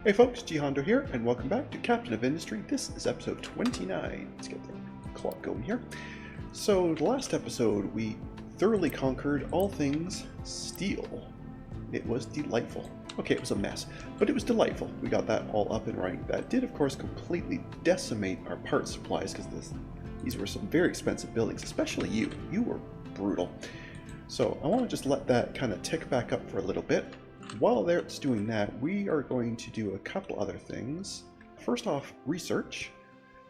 Hey folks, GHondo here, and welcome back to Captain of Industry. This is episode 29. Let's get the clock going here. So, the last episode, we thoroughly conquered all things steel. It was delightful. Okay, it was a mess, but it was delightful. We got that all up and running. That did, of course, completely decimate our part supplies, because these were some very expensive buildings, especially you. You were brutal. So, I want to just let that kind of tick back up for a little bit. While it's doing that, we are going to do a couple other things. First off, research.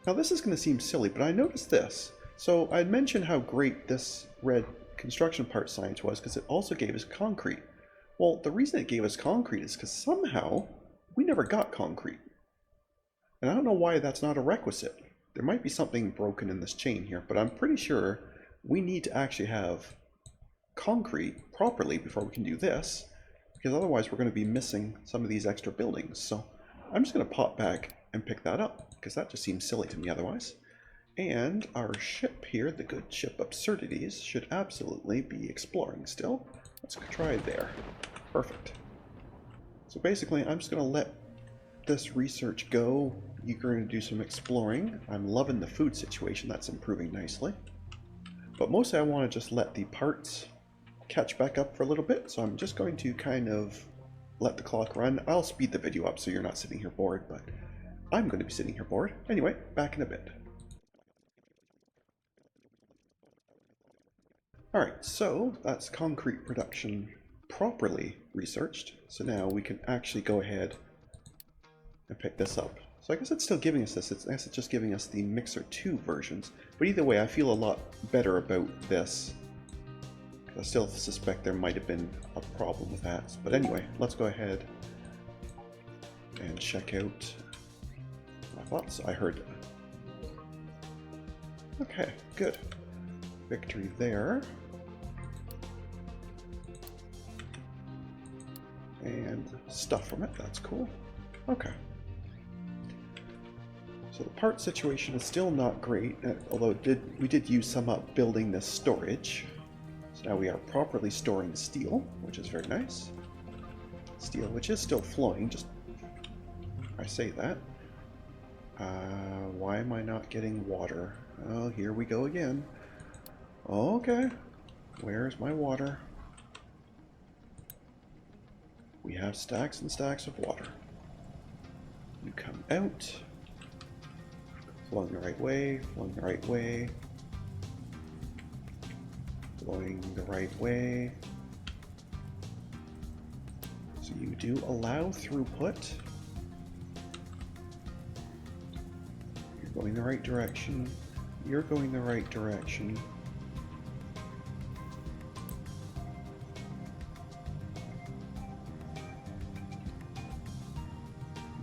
Now this is going to seem silly, but I noticed this. So I mentioned how great this red construction part science was because it also gave us concrete. Well, the reason it gave us concrete is because somehow we never got concrete. And I don't know why that's not a requisite. There might be something broken in this chain here, but I'm pretty sure we need to actually have concrete properly before we can do this. Because otherwise we're going to be missing some of these extra buildings. So I'm just going to pop back and pick that up, because that just seems silly to me otherwise. And our ship here, the good ship Absurdities, should absolutely be exploring still. Let's try there. Perfect. So basically I'm just going to let this research go. You're going to do some exploring. I'm loving the food situation. That's improving nicely. But mostly I want to just let the parts catch back up for a little bit, so I'm just going to kind of let the clock run. I'll speed the video up so you're not sitting here bored, but I'm going to be sitting here bored. Anyway, back in a bit. Alright, so that's concrete production properly researched, so now we can actually go ahead and pick this up. So I guess it's still giving us this. I guess it's just giving us the Mixer 2 versions, but either way I feel a lot better about this. I still suspect there might have been a problem with that. But anyway, let's go ahead and check out my thoughts. I heard. Okay, good. Victory there. And stuff from it, that's cool. Okay. So the part situation is still not great, although we did use some up building this storage. So now we are properly storing steel, which is very nice. Steel, which is still flowing, just I say that. Why am I not getting water? Oh, here we go again. Okay, where's my water? We have stacks and stacks of water. You come out. Flowing the right way, flowing the right way. Flowing the right way. So you do allow throughput. You're going the right direction. You're going the right direction.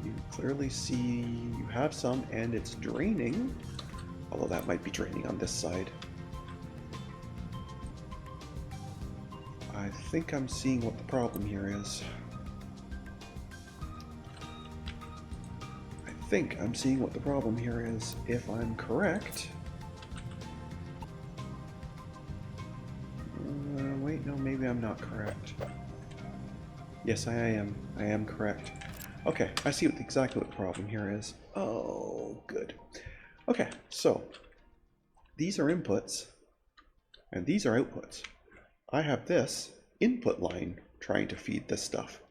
You clearly see you have some, and it's draining. Although that might be draining on this side. I think I'm seeing what the problem here is. I think I'm seeing what the problem here is, if I'm correct. Wait, no, maybe I'm not correct. Yes, I am. I am correct. Okay, I see exactly what the problem here is. Oh, good. Okay, so these are inputs, and these are outputs. I have this input line trying to feed this stuff.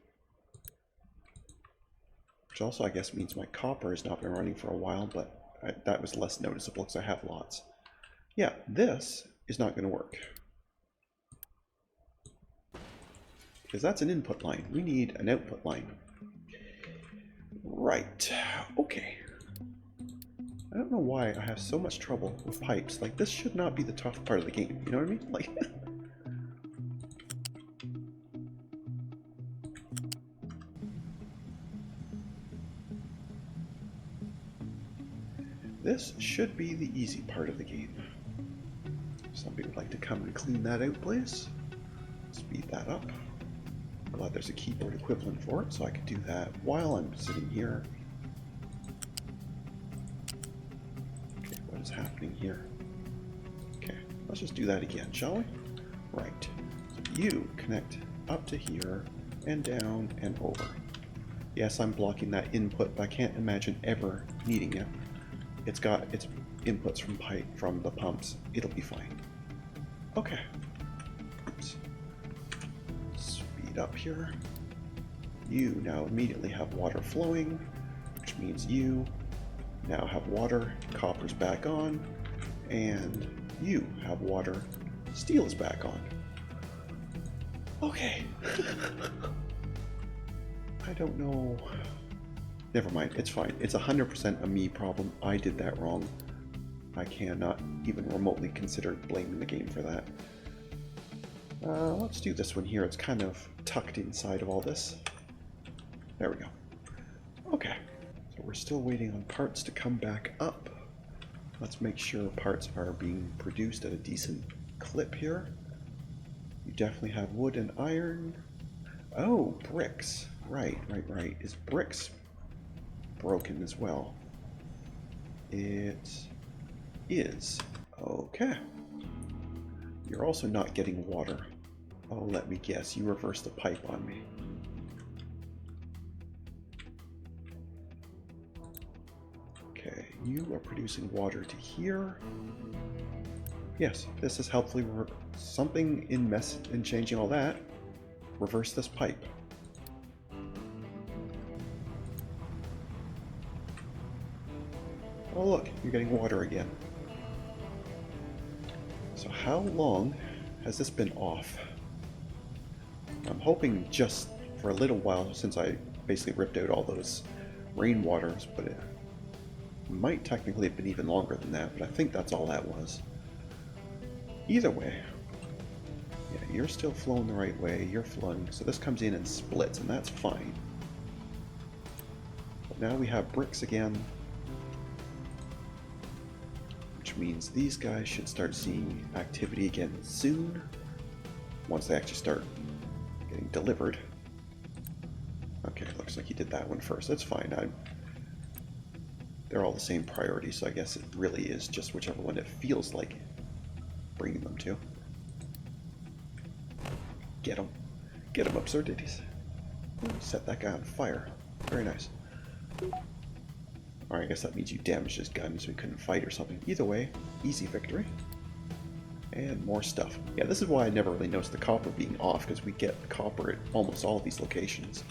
Which also I guess means my copper has not been running for a while, but that was less noticeable because I have lots. Yeah, this is not going to work. Because that's an input line. We need an output line. Right. Okay. I don't know why I have so much trouble with pipes. Like, this should not be the tough part of the game. You know what I mean? Like... This should be the easy part of the game. Somebody would like to come and clean that out, please. Speed that up. I'm glad there's a keyboard equivalent for it, so I can do that while I'm sitting here. Okay, what is happening here? Okay, let's just do that again, shall we? Right. So you connect up to here, and down, and over. Yes, I'm blocking that input, but I can't imagine ever needing it. It's got its inputs from the pumps. It'll be fine. Okay. Oops. Speed up here. You now immediately have water flowing, which means you now have water. Copper's back on, and you have water. Steel is back on. Okay. I don't know. Never mind, it's fine. It's 100% a me problem. I did that wrong. I cannot even remotely consider blaming the game for that. Let's do this one here. It's kind of tucked inside of all this. There we go. Okay, so we're still waiting on parts to come back up. Let's make sure parts are being produced at a decent clip here. You definitely have wood and iron. Oh, bricks. Right. Is bricks broken as well? It is. Okay. You're also not getting water. Oh, let me guess. You reversed the pipe on me. Okay, you are producing water to here. Yes, this is helpfully something in changing all that. Reverse this pipe. Oh look, you're getting water again. So how long has this been off? I'm hoping just for a little while, since I basically ripped out all those rainwaters, but it might technically have been even longer than that, but I think that's all that was. Either way, yeah, you're still flowing the right way, you're flowing, so this comes in and splits, and that's fine. But now we have bricks again, which means these guys should start seeing activity again soon, once they actually start getting delivered. Okay, looks like you did that one first. That's fine. They're all the same priority, so I guess it really is just whichever one it feels like bringing them to. Get them. Get them, absurdities. Ooh, set that guy on fire. Very nice. Alright, I guess that means you damaged his gun so he couldn't fight or something. Either way, easy victory. And more stuff. Yeah, this is why I never really noticed the copper being off, because we get copper at almost all of these locations.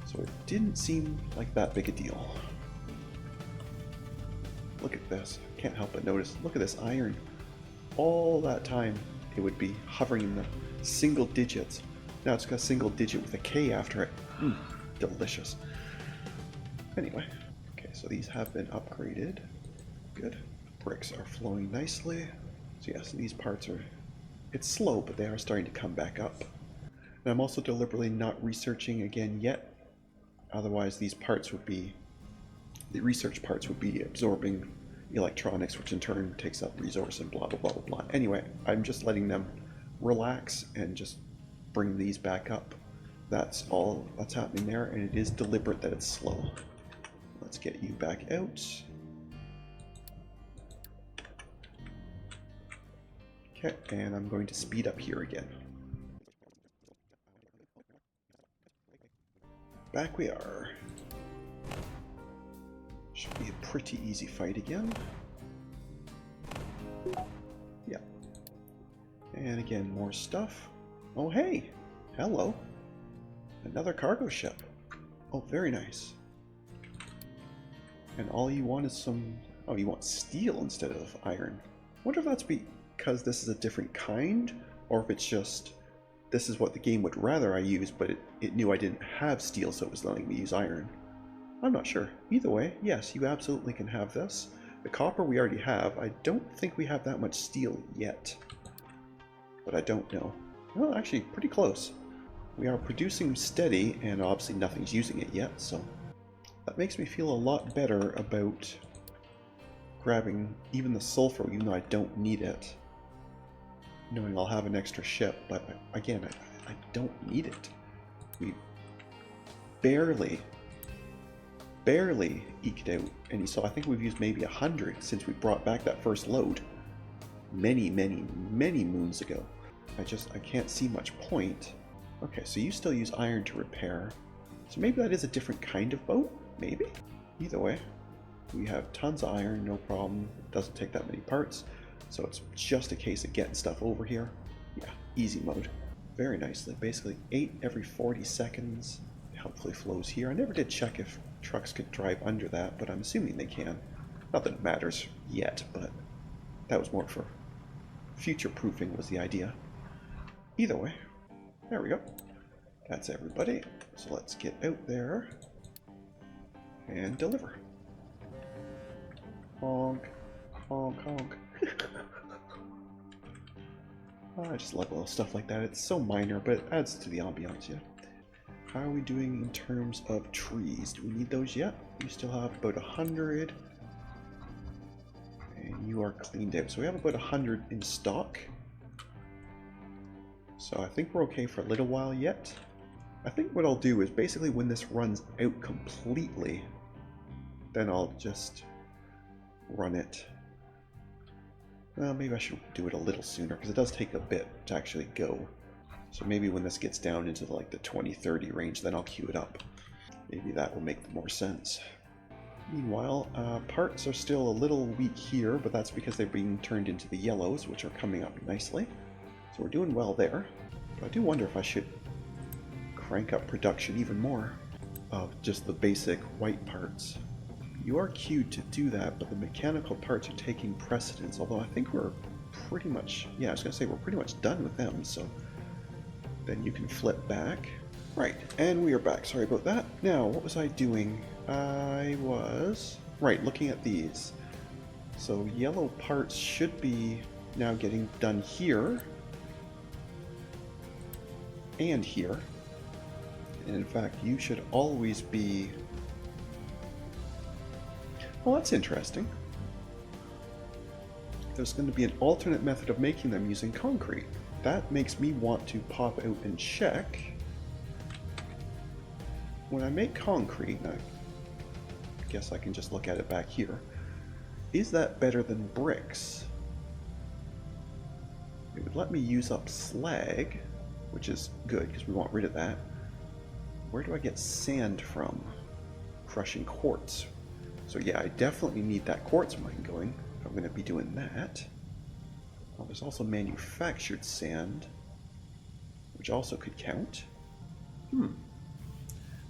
So it didn't seem like that big a deal. Look at this. Can't help but notice. Look at this iron. All that time it would be hovering in the single digits. Now it's got a single digit with a K after it. Delicious. Anyway, okay, so these have been upgraded. Good. Bricks are flowing nicely. So yes, these parts are... It's slow, but they are starting to come back up. And I'm also deliberately not researching again yet. Otherwise, these parts would be... The research parts would be absorbing electronics, which in turn takes up resource and blah, blah, blah, blah, blah. Anyway, I'm just letting them relax and just bring these back up. That's all that's happening there, and it is deliberate that it's slow. Let's get you back out. Okay, and I'm going to speed up here again. Back we are. Should be a pretty easy fight again. Yeah. And again, more stuff. Oh hey! Hello! Another cargo ship. Oh, very nice. And all you want is some... Oh, you want steel instead of iron. I wonder if that's because this is a different kind, or if it's just... This is what the game would rather I use, but it knew I didn't have steel, so it was letting me use iron. I'm not sure. Either way, yes, you absolutely can have this. The copper we already have. I don't think we have that much steel yet. But I don't know. Well, actually, pretty close. We are producing steady, and obviously nothing's using it yet, so... That makes me feel a lot better about grabbing even the sulfur, even though I don't need it. Knowing I'll have an extra ship, but again, I don't need it. We barely eked out any, so I think we've used maybe 100 since we brought back that first load many moons ago. I can't see much point. Okay, so you still use iron to repair. So maybe that is a different kind of boat, maybe? Either way, we have tons of iron, no problem. It doesn't take that many parts, so it's just a case of getting stuff over here. Yeah, easy mode. Very nicely. Basically 8 every 40 seconds. Helpfully flows here. I never did check if trucks could drive under that, but I'm assuming they can. Not that it matters yet, but that was more for future-proofing was the idea. Either way, there we go. That's everybody. So let's get out there and deliver. Honk, honk, honk. I just love little stuff like that. It's so minor, but it adds to the ambiance, yeah. How are we doing in terms of trees? Do we need those yet? We still have about 100. And you are cleaned out. So we have about 100 in stock. So I think we're okay for a little while yet. I think what I'll do is basically when this runs out completely, then I'll just run it. Well, maybe I should do it a little sooner because it does take a bit to actually go. So maybe when this gets down into like the 20-30 range, then I'll queue it up. Maybe that will make more sense. Meanwhile, parts are still a little weak here, but that's because they're being turned into the yellows, which are coming up nicely. So we're doing well there. But I do wonder if I should crank up production even more of just the basic white parts. You are queued to do that, but the mechanical parts are taking precedence, although I think we're pretty much, yeah, I was going to say we're pretty much done with them, so then you can flip back. Right, and we are back. Sorry about that. Now, what was I doing? I was, right, looking at these. So yellow parts should be now getting done here and here. And in fact, you should always be... Well, that's interesting. There's going to be an alternate method of making them using concrete. That makes me want to pop out and check. When I make concrete, I guess I can just look at it back here. Is that better than bricks? It would let me use up slag, which is good because we want rid of that. Where do I get sand from? Crushing quartz. So yeah, I definitely need that quartz mine going if I'm going to be doing that. Well, there's also manufactured sand, which also could count.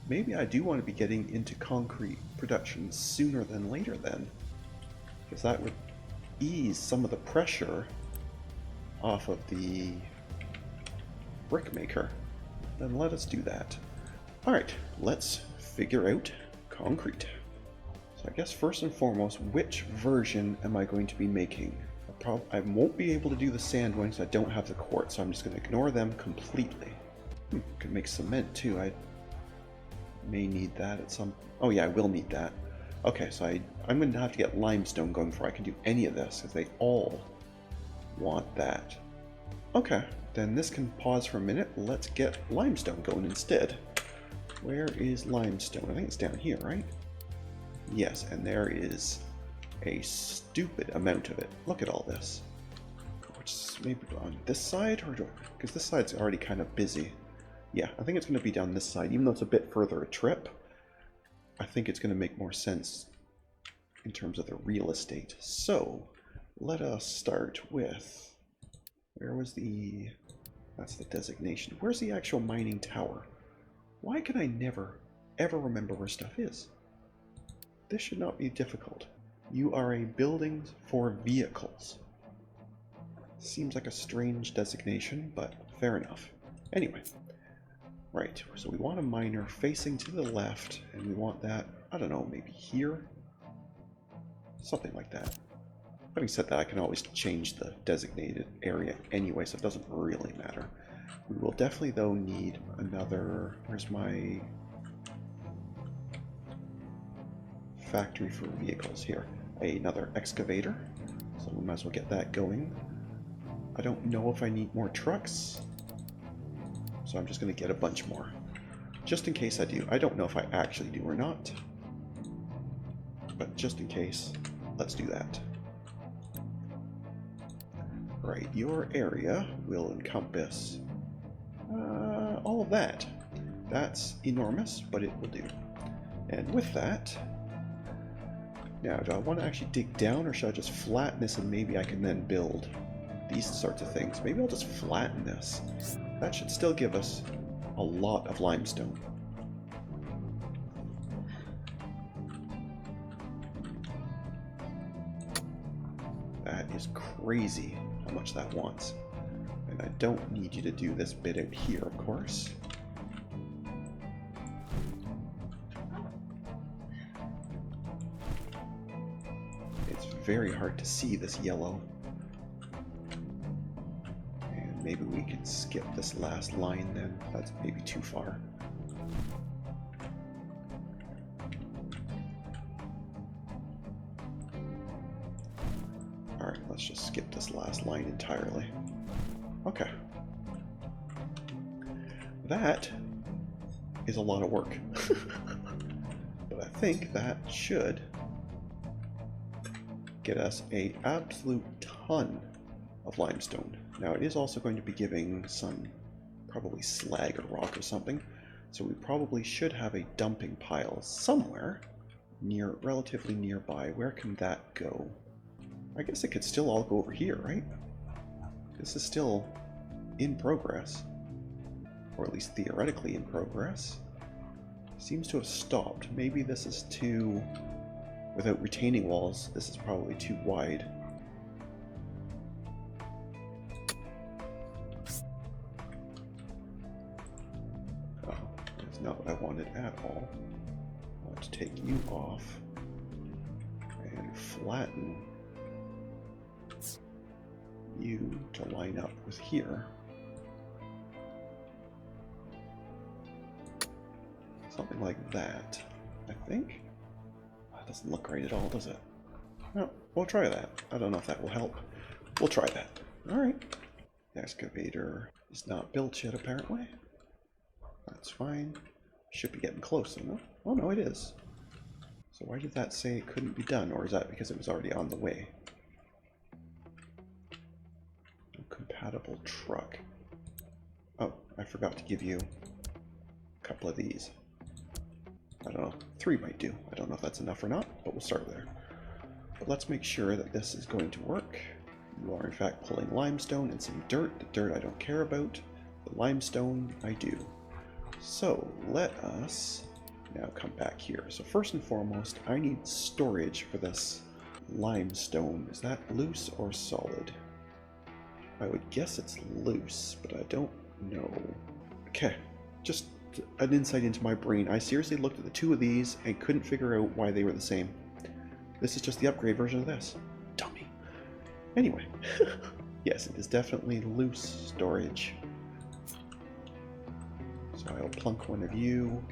Maybe I do want to be getting into concrete production sooner than later then, because that would ease some of the pressure off of the brick maker. Then let us do that. Alright, let's figure out concrete. So I guess first and foremost, which version am I going to be making? I won't be able to do the sand one because I don't have the quartz, so I'm just going to ignore them completely. Could make cement too. I may need that at some... Oh yeah, I will need that. Okay, so I'm going to have to get limestone going before I can do any of this, because they all want that. Okay, then this can pause for a minute. Let's get limestone going instead. Where is limestone? I think it's down here, right? Yes, and there is a stupid amount of it. Look at all this. Which maybe on this side, or because this side's already kind of busy. Yeah, I think it's going to be down this side, even though it's a bit further a trip. I think it's going to make more sense in terms of the real estate. So let us start with, where was the, that's the designation. Where's the actual mining tower? Why can I never ever remember where stuff is? This should not be difficult. You are a building for vehicles. Seems like a strange designation, but fair enough. Anyway, right, so we want a miner facing to the left, and we want that, I don't know, maybe here? Something like that. Having said that, I can always change the designated area anyway, so it doesn't really matter. We will definitely, though, need another... Where's my factory for vehicles here? Another excavator, so we might as well get that going. I don't know if I need more trucks, so I'm just going to get a bunch more, just in case I do. I don't know if I actually do or not, but just in case, let's do that. Right, your area will encompass all of that. That's enormous, but it will do. And with that, now do I want to actually dig down, or should I just flatten this and maybe I can then build these sorts of things? Maybe I'll just flatten this. That should still give us a lot of limestone. That is crazy how much that wants. And I don't need you to do this bit out here, of course. It's very hard to see this yellow. And maybe we can skip this last line then. That's maybe too far. Alright, let's just skip this last line entirely. Okay. That is a lot of work. But I think that should get us an absolute ton of limestone. Now it is also going to be giving some probably slag or rock or something, so we probably should have a dumping pile somewhere relatively nearby. Where can that go? I guess it could still all go over here, right? This is still in progress, or at least theoretically in progress. Seems to have stopped. Maybe this is too, without retaining walls, this is probably too wide. Oh, that's not what I wanted at all. I want to take you off and flatten you to line up with here. Something like that, I think. That doesn't look right at all, does it? No, we'll try that. I don't know if that will help. We'll try that. Alright. The excavator is not built yet, apparently. That's fine. Should be getting close enough. Oh no, it is. So why did that say it couldn't be done? Or is that because it was already on the way? Compatible truck. Oh, I forgot to give you a couple of these. I don't know, 3 might do. I don't know if that's enough or not, but we'll start there. But let's make sure that this is going to work. You are in fact pulling limestone and some dirt. The dirt I don't care about. The limestone I do. So let us now come back here. So first and foremost, I need storage for this limestone. Is that loose or solid? I would guess it's loose, but I don't know. Okay, just an insight into my brain. I seriously looked at the 2 of these and couldn't figure out why they were the same. This is just the upgrade version of this. Dummy. Anyway, yes, it is definitely loose storage. So I'll plunk one of you.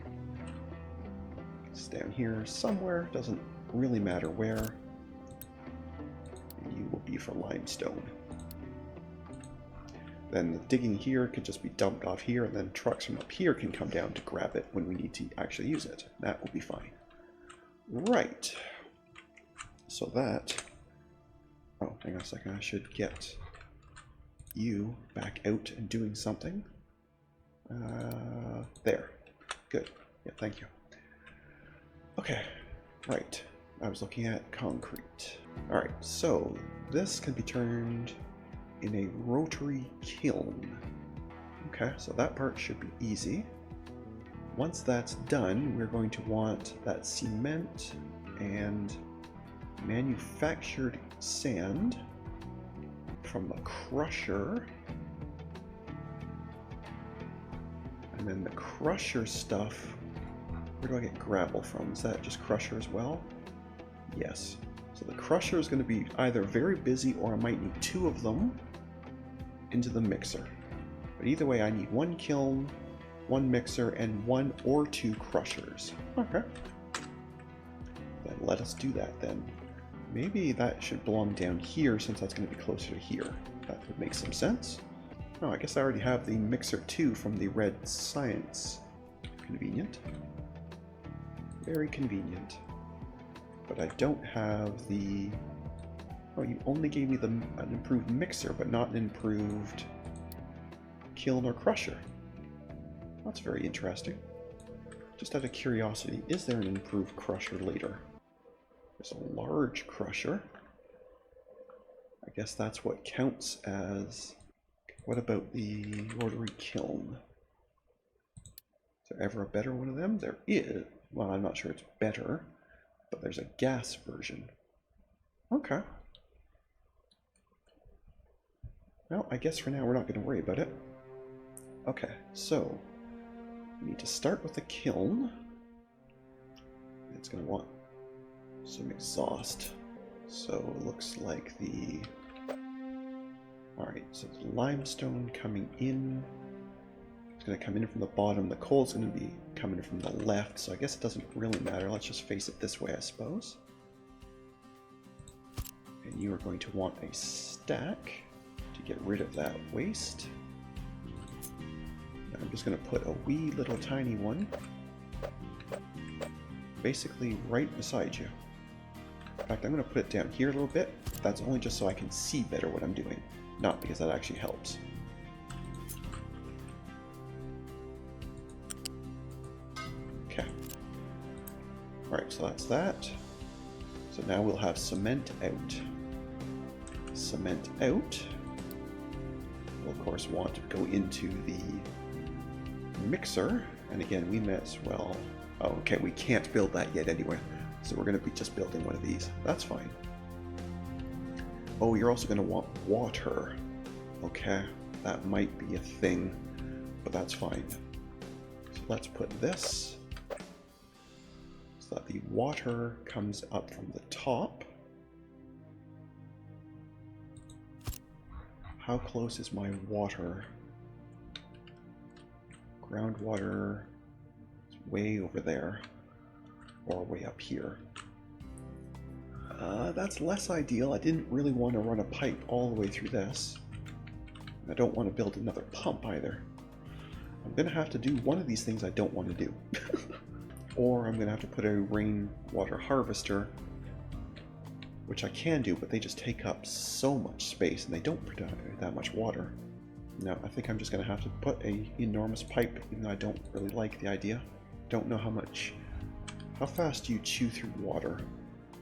It's down here somewhere, doesn't really matter where. And you will be for limestone. Then the digging here could just be dumped off here, and then trucks from up here can come down to grab it when we need to actually use it. That will be fine. Right. So that... Oh, hang on a second. I should get you back out and doing something. There. Good. Yeah, thank you. Okay. Right. I was looking at concrete. Alright, so this can be turned in a rotary kiln. Okay, so that part should be easy. Once that's done, we're going to want that cement and manufactured sand from the crusher. And then the crusher stuff, where do I get gravel from? Is that just crusher as well? Yes. So the crusher is going to be either very busy, or I might need 2 of them into the mixer. But either way, I need 1 kiln, 1 mixer, and 1 or 2 crushers. Okay. Then let us do that then. Maybe that should belong down here, since that's going to be closer to here. That would make some sense. Oh, I guess I already have the mixer 2 from the red science. Convenient. Very convenient. But I don't have the... Oh, you only gave me an improved mixer, but not an improved kiln or crusher. That's very interesting. Just out of curiosity, is there an improved crusher later? There's a large crusher. I guess that's what counts as... What about the rotary kiln? Is there ever a better one of them? There is. Well, I'm not sure it's better, but there's a gas version. Okay. Well, I guess for now we're not going to worry about it. Okay, so we need to start with the kiln. It's going to want some exhaust. So it looks like the... Alright, so the limestone coming in. It's going to come in from the bottom. The coal's going to be coming from the left, so I guess it doesn't really matter. Let's just face it this way, I suppose. And you are going to want a stack to get rid of that waste. I'm just going to put a wee little tiny one basically right beside you. In fact, I'm going to put it down here a little bit. That's only just so I can see better what I'm doing, not because that actually helps. Okay. Alright, so that's that. So now we'll have cement out. Cement out. We'll of course want to go into the mixer, and again we may as well... Oh, okay, we can't build that yet anyway, so we're going to be just building one of these. That's fine. Oh, you're also going to want water. Okay, that might be a thing, but that's fine. So let's put this so that the water comes up from the top. How close is my water? Groundwater is way over there, or way up here. That's less ideal. I didn't really want to run a pipe all the way through this. I don't want to build another pump either. I'm going to have to do one of these things I don't want to do. Or I'm going to have to put a rainwater harvester, which I can do, but they just take up so much space and they don't produce that much water. No, I think I'm just going to have to put an enormous pipe, even though I don't really like the idea. Don't know how fast do you chew through water?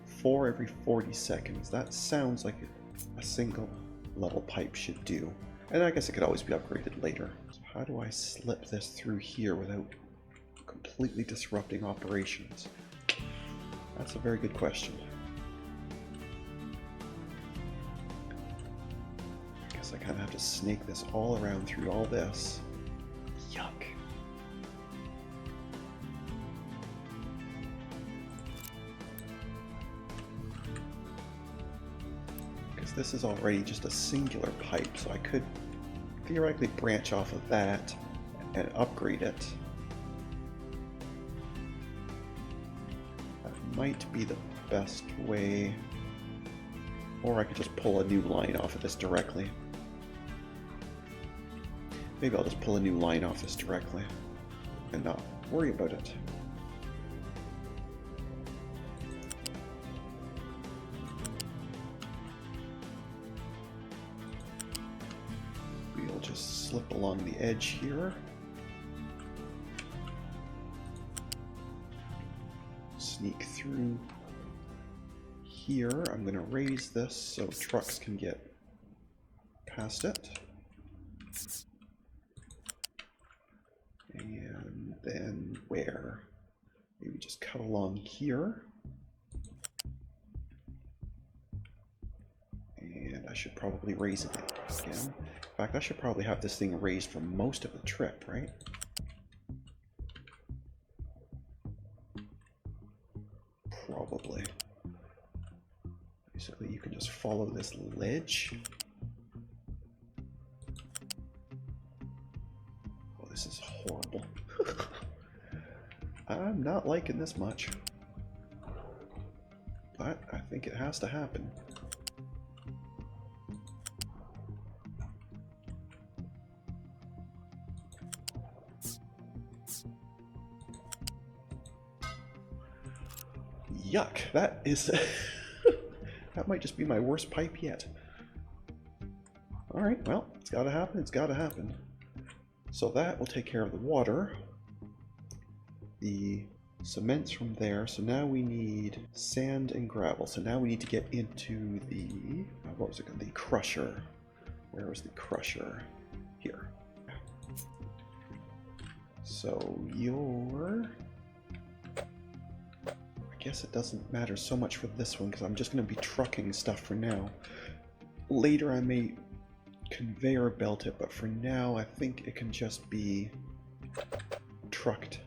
4 every 40 seconds. That sounds like a single level pipe should do. And I guess it could always be upgraded later. So how do I slip this through here without completely disrupting operations? That's a very good question. I guess I kind of have to snake this all around through all this. Yuck. This is already just a singular pipe, so I could theoretically branch off of that and upgrade it. That might be the best way. Or I could just pull a new line off of this directly. Maybe I'll just pull a new line off this directly and not worry about it. Just slip along the edge here. Sneak through here. I'm going to raise this so trucks can get past it. And then where? Maybe just cut along here. And I should probably raise it again. In fact, I should probably have this thing raised for most of the trip, right? Probably. Basically, you can just follow this ledge. Oh, this is horrible. I'm not liking this much. But I think it has to happen. Yuck, that is... that might just be my worst pipe yet. Alright, well, it's gotta happen, it's gotta happen. So that will take care of the water. the cement's from there, so now we need sand and gravel. So now we need to get into the, what was it called? The crusher. Where was the crusher? Here. So I guess it doesn't matter so much for this one because I'm just going to be trucking stuff for now. Later I may conveyor belt it, but for now I think it can just be trucked,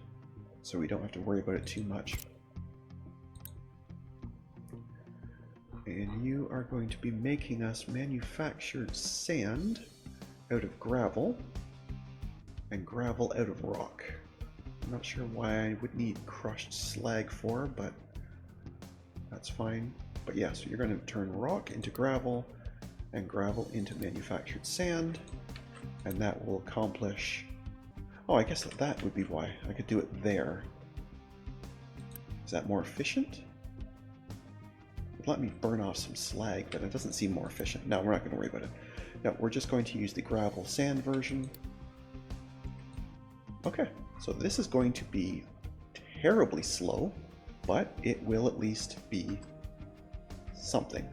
so we don't have to worry about it too much. And you are going to be making us manufactured sand out of gravel and gravel out of rock. I'm not sure why I would need crushed slag for, but that's fine. But yeah, so you're going to turn rock into gravel and gravel into manufactured sand, and that will accomplish... Oh, I guess that would be why. I could do it there. Is that more efficient? It'd let me burn off some slag, but it doesn't seem more efficient. No, we're not going to worry about it. No, we're just going to use the gravel sand version. Okay, so this is going to be terribly slow, but it will at least be something.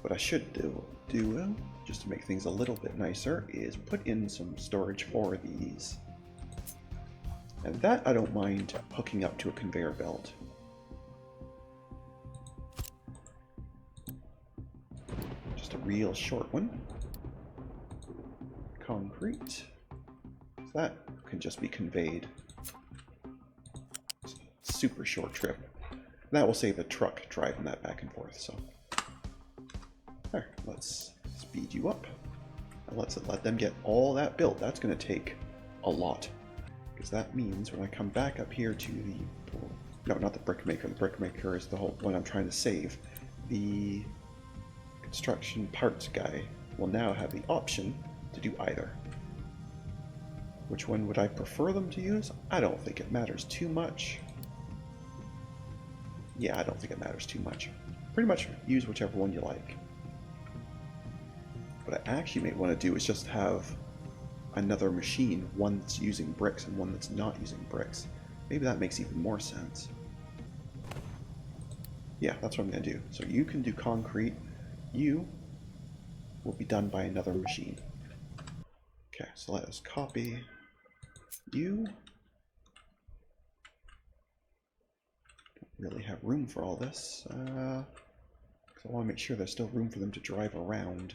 What I should do, just to make things a little bit nicer, is put in some storage for these. And that I don't mind hooking up to a conveyor belt. Just a real short one. Concrete. So that can just be conveyed. It's a super short trip. And that will save a truck driving that back and forth, so. There, let's speed you up. And let's let them get all that built. That's going to take a lot. Because that means when I come back up here to the... No, not the brick maker. The brick maker is the whole one I'm trying to save. The construction parts guy will now have the option to do either. Which one would I prefer them to use? I don't think it matters too much. Yeah, I don't think it matters too much. Pretty much use whichever one you like. What I actually may want to do is just have another machine, one that's using bricks and one that's not using bricks. Maybe that makes even more sense. Yeah, that's what I'm going to do. So you can do concrete. You will be done by another machine. Okay, so let us copy you. Don't really have room for all this. I want to make sure there's still room for them to drive around.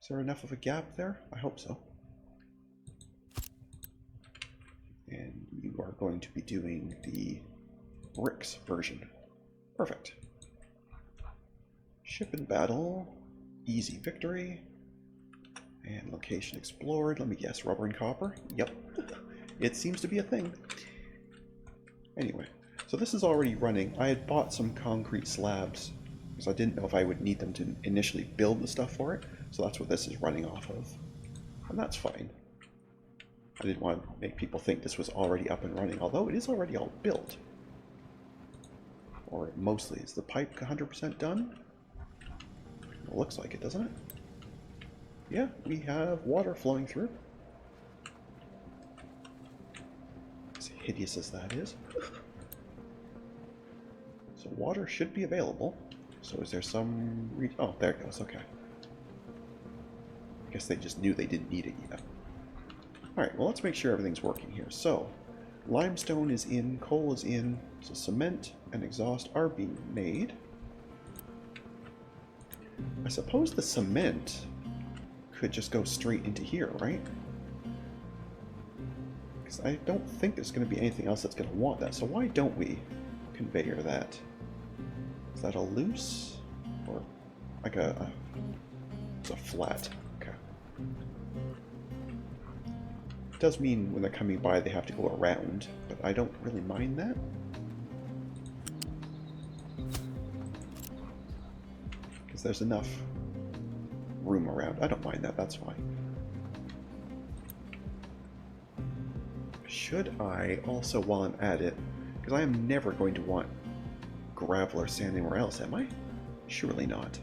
Is there enough of a gap there? I hope so. And you are going to be doing the bricks version. Perfect. Ship and battle. Easy victory. And location explored. Let me guess, rubber and copper? Yep. It seems to be a thing. Anyway, so this is already running. I had bought some concrete slabs because I didn't know if I would need them to initially build the stuff for it. So that's what this is running off of. And that's fine. I didn't want to make people think this was already up and running, although it is already all built. Or mostly. Is the pipe 100% done? It looks like it, doesn't it? Yeah, we have water flowing through. As hideous as that is. So water should be available. So is there some... Oh, there it goes, okay. I guess they just knew they didn't need it yet. Alright, well let's make sure everything's working here. So, limestone is in, coal is in, so cement and exhaust are being made. I suppose the cement could just go straight into here, right? Because I don't think there's going to be anything else that's going to want that, so why don't we conveyor that? Is that a loose? Or like it's a flat? Okay. It does mean when they're coming by they have to go around, but I don't really mind that. Because there's enough room around. I don't mind that, that's fine. Should I also, while I'm at it, because I am never going to want gravel or sand anywhere else, am I? Surely not.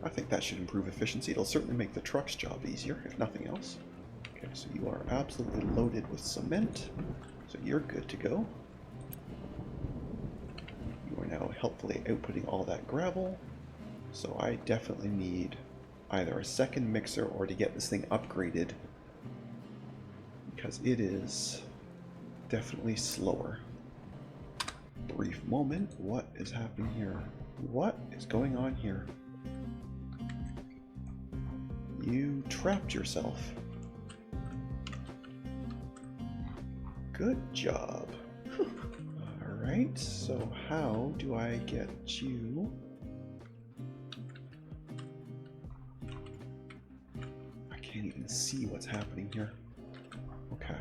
I think that should improve efficiency. It'll certainly make the truck's job easier, if nothing else. Okay, so you are absolutely loaded with cement, so you're good to go. You are now helpfully outputting all that gravel, so I definitely need either a second mixer or to get this thing upgraded, because it is definitely slower. Brief moment, what is happening here? What is going on here? You trapped yourself. Good job. Alright, so how do I get you... I can't even see what's happening here. Okay.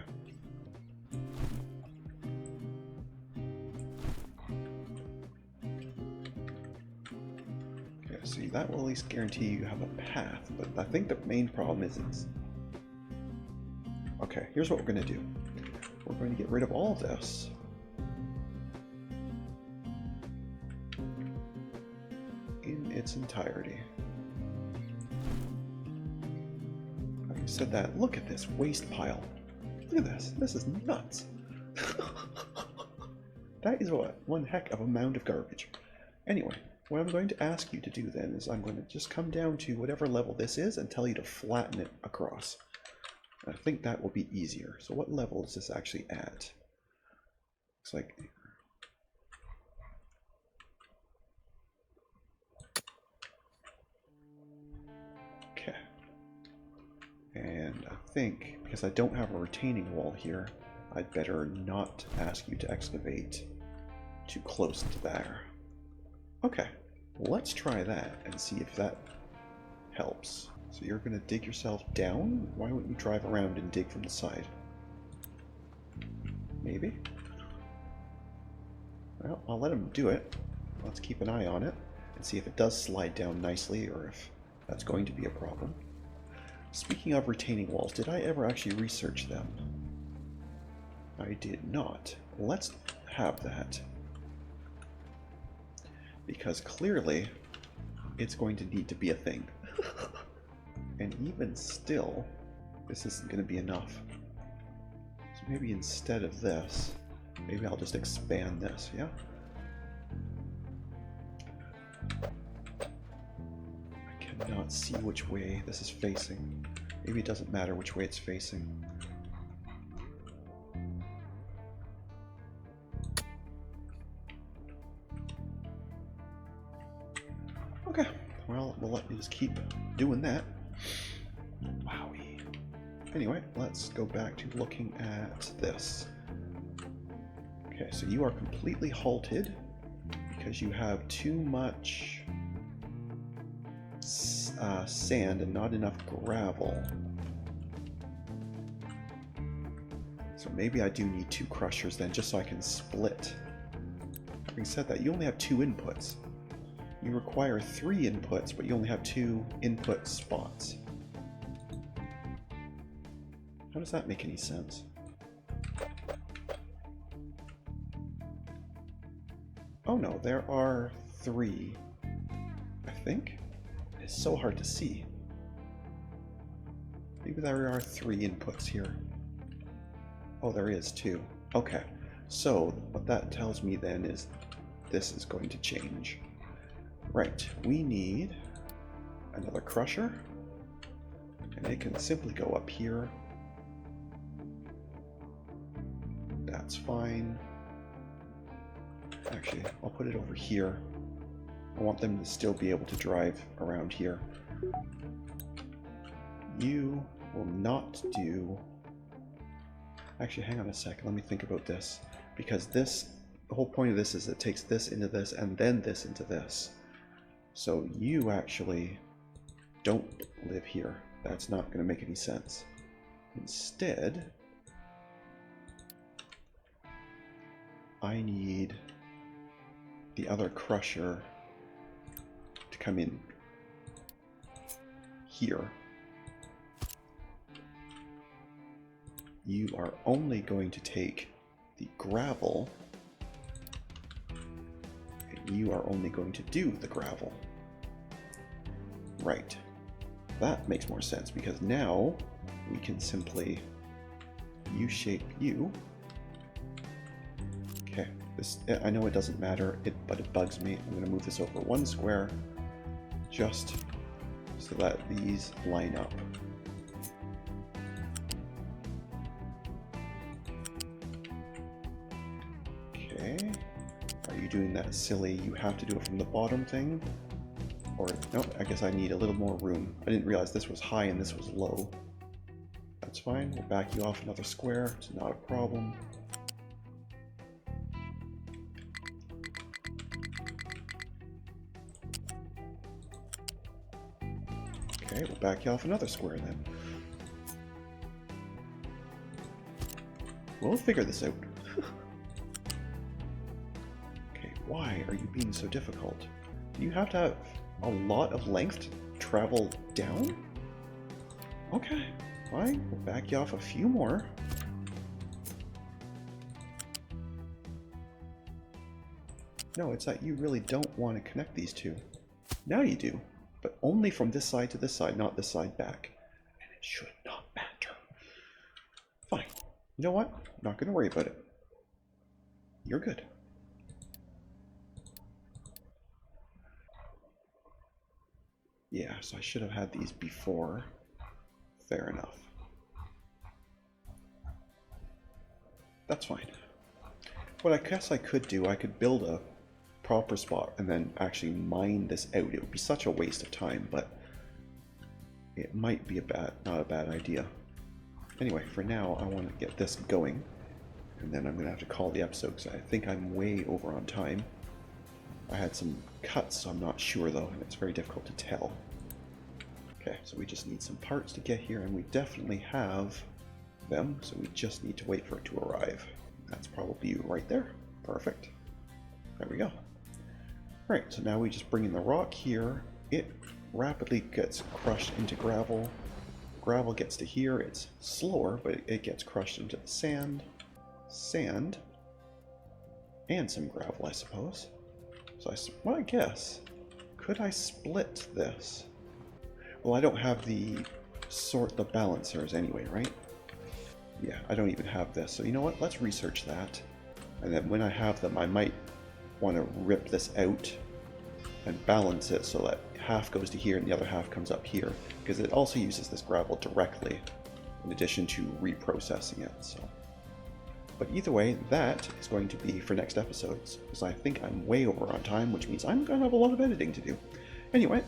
Okay, see, that will at least guarantee you have a path, but I think the main problem is it's... Okay, here's what we're going to do. We're going to get rid of all of this. In its entirety. Having said that, look at this waste pile. Look at this. This is nuts. That is what? One heck of a mound of garbage. Anyway, what I'm going to ask you to do then is I'm going to just come down to whatever level this is and tell you to flatten it across. I think that will be easier. So what level is this actually at? Looks like... Okay. And I think, because I don't have a retaining wall here, I'd better not ask you to excavate too close to there. Okay, let's try that and see if that helps. So you're going to dig yourself down? Why wouldn't you drive around and dig from the side? Maybe? Well, I'll let him do it. Let's keep an eye on it and see if it does slide down nicely or if that's going to be a problem. Speaking of retaining walls, did I ever actually research them? I did not. Let's have that. Because clearly, it's going to need to be a thing. And even still, this isn't going to be enough. So maybe instead of this, maybe I'll just expand this, yeah? I cannot see which way this is facing. Maybe it doesn't matter which way it's facing. Okay, well, we'll let you just keep doing that. Wowie. Anyway, let's go back to looking at this. Okay, so you are completely halted because you have too much sand and not enough gravel. So maybe I do need 2 crushers then, just so I can split. Having said that, you only have 2 inputs. You require 3 inputs, but you only have 2 input spots. How does that make any sense? Oh no, there are 3, I think. It's so hard to see. Maybe there are 3 inputs here. Oh, there is 2. Okay, so what that tells me then is this is going to change. Right, we need another crusher, and it can simply go up here. That's fine. Actually, I'll put it over here. I want them to still be able to drive around here. You will not do... Actually, hang on a second, let me think about this. Because this, the whole point of this is it takes this into this and then this into this. So you actually don't live here. That's not going to make any sense. Instead, I need the other crusher to come in here. You are only going to take the gravel, and you are only going to do the gravel. Right. That makes more sense because now we can simply U-shape you. Okay, this, I know it doesn't matter, but it bugs me. I'm going to move this over 1 square just so that these line up. Okay, are you doing that silly, you have to do it from the bottom thing? Or, no, I guess I need a little more room. I didn't realize this was high and this was low. That's fine, we'll back you off another square, it's not a problem. Okay, we'll back you off another square then. We'll figure this out. Okay, why are you being so difficult? Do you have to have a lot of length to travel down? Okay, fine, we'll back you off a few more. No, it's that you really don't want to connect these two. Now you do, but only from this side to this side, not this side back. And it should not matter. Fine. You know what? I'm not going to worry about it. You're good. Yeah, so I should have had these before. Fair enough. That's fine. What I guess I could do, I could build a proper spot and then actually mine this out. It would be such a waste of time, but it might be not a bad idea. Anyway, for now, I want to get this going, and then I'm going to have to call the episode because I think I'm way over on time. I had some cuts, so I'm not sure though, and it's very difficult to tell. Okay, so we just need some parts to get here, and we definitely have them, so we just need to wait for it to arrive. That's probably you right there. Perfect. There we go. Right, so now we just bring in the rock here. It rapidly gets crushed into gravel. Gravel gets to here. It's slower, but it gets crushed into the sand. Sand. And some gravel, I suppose. So I guess, could I split this? Well, I don't have the balancers anyway, right? Yeah, I don't even have this. So you know what? Let's research that. And then when I have them, I might want to rip this out and balance it so that half goes to here and the other half comes up here. Because it also uses this gravel directly in addition to reprocessing it. So, but either way, that is going to be for next episodes. Because I think I'm way over on time, which means I'm going to have a lot of editing to do. Anyway,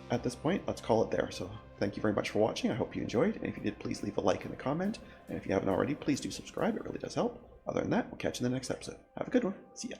at this point, let's call it there. So thank you very much for watching. I hope you enjoyed. And if you did, please leave a like and a comment. And if you haven't already, please do subscribe. It really does help. Other than that, we'll catch you in the next episode. Have a good one. See ya.